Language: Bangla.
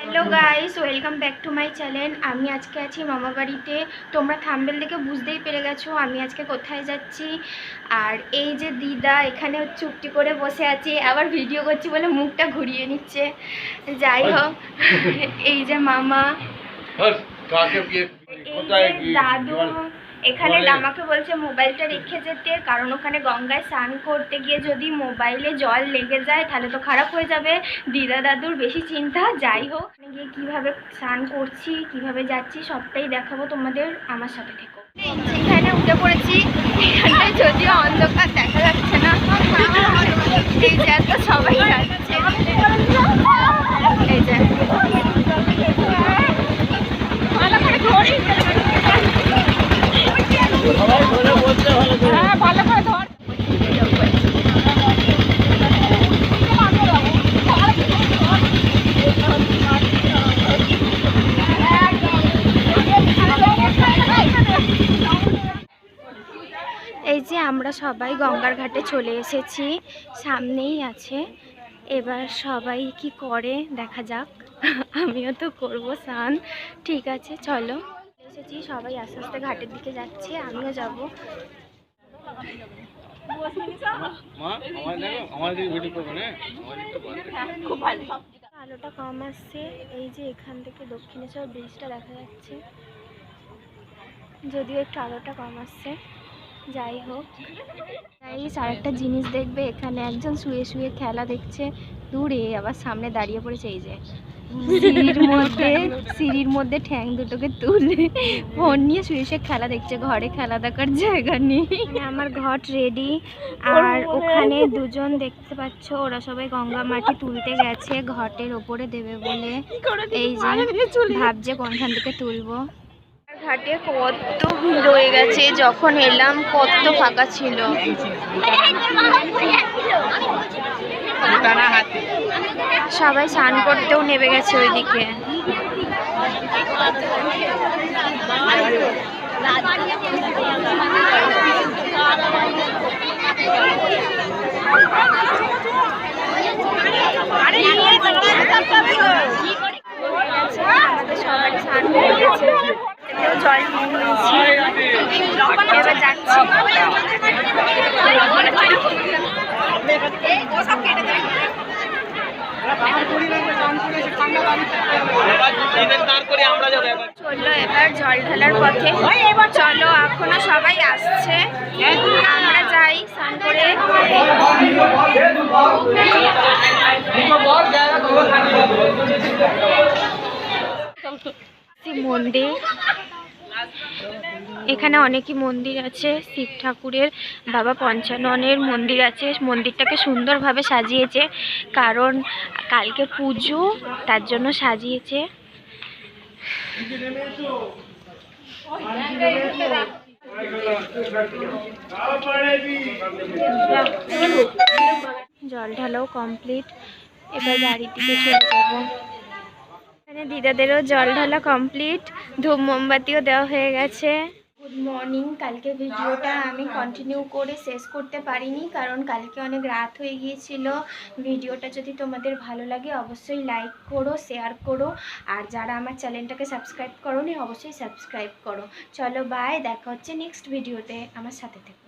Hello guys welcome back to my channel. আমি আজকে আছি মামা বাড়িতে। তোমরা থাম্বনেল দেখে বুঝতেই পেরে গেছো আমি আজকে কোথায় যাচ্ছি। আর এই যে দিদা এখানে চুপটি করে বসে আছে, আবার ভিডিও করছি বলে মুখটা ঘুরিয়ে নিচ্ছে। যাই হোক, এই যে মামা, দাদু এখানে আমাকে বলছে মোবাইলটা রেখে যেতে, কারণ ওখানে গঙ্গায় স্নান করতে গিয়ে যদি মোবাইলে জল লেগে যায় তাহলে তো খারাপ হয়ে যাবে। দিদা দাদুর বেশি চিন্তা। যাই হোক, গিয়ে কীভাবে স্নান করছি, কিভাবে যাচ্ছি সবটাই দেখাবো তোমাদের, আমার সাথে থেকো। এখানে উঠে পড়েছি, এখানটায় যদিও অন্ধকার দেখা যাচ্ছে না, এই যে এত সবাই যাচ্ছে, এই যে এই যে আমরা সবাই গঙ্গার ঘাটে চলে এসেছি, সামনেই আছে। এবার সবাই কি করে দেখা যাক, আমিও তো করবো স্নান। ঠিক আছে চলো, এসেছি সবাই আস্তে আস্তে ঘাটের দিকে যাচ্ছে, আমিও যাবো। আলোটা কম আসছে, এই যে এখান থেকে দক্ষিণেশ্বর ব্রিজটা দেখা যাচ্ছে, যদিও একটু আলোটা কম আসছে। যাই হোক, আর একটা জিনিস দেখবে, এখানে একজন শুয়ে শুয়ে খেলা দেখছে দূরে, আবার সামনে দাঁড়িয়ে পড়েছে। এই যে সিঁড়ির মধ্যে ঠ্যাং দুটোকে তুলে ফোন নিয়ে শুয়ে শুয়ে খেলা দেখছে। ঘরে খেলা দেখার জায়গা নেই। আমার ঘট রেডি, আর ওখানে দুজন দেখতে পাচ্ছ, ওরা সবাই গঙ্গা মাটি তুলতে গেছে ঘটের ওপরে দেবে বলে। এই যে ভাবছে কোনখান থেকে তুলবো। ঘাটে কত ভিড় হয়ে গেছে, যখন এলাম কত ফাঁকা ছিল। সবাই স্নান করতেও নেমে গেছে ওইদিকে। আমাদের সবাই স্নান হয়ে গেছে, জল নিয়ে নিয়েছি, এবার যাচ্ছি। চললো এবার জল ঢালার পথে, চলো এখনো সবাই আসছে, আমরা যাই স্নান করে। মন্দির, এখানে অনেকই মন্দির আছে, শিব ঠাকুরের, বাবা পঞ্চাননের মন্দির আছে। মন্দিরটাকে সুন্দরভাবে সাজিয়েছে, কারণ কালকে পুজো, তার জন্য সাজিয়েছে। জল ঢালাও কমপ্লিট, এবার বাড়ির দিকে চলে যাবো। এখানে দিদাদেরও জল ঢালা কমপ্লিট, ধূপ মোমবাতিও দেওয়া হয়ে গেছে। Good morning. কালকে ভিডিওটা আমি কন্টিনিউ করে শেষ করতে পারিনি, কারণ কালকে অনেক রাত হয়ে গিয়েছিল। ভিডিওটা যদি তোমাদের ভালো লাগে অবশ্যই লাইক করো, শেয়ার করো, আর যারা আমার চ্যানেলটাকে সাবস্ক্রাইব করোনি অবশ্যই সাবস্ক্রাইব করো। চলো বাই, দেখা হচ্ছে নেক্সট ভিডিওতে, আমার সাথে থেকো।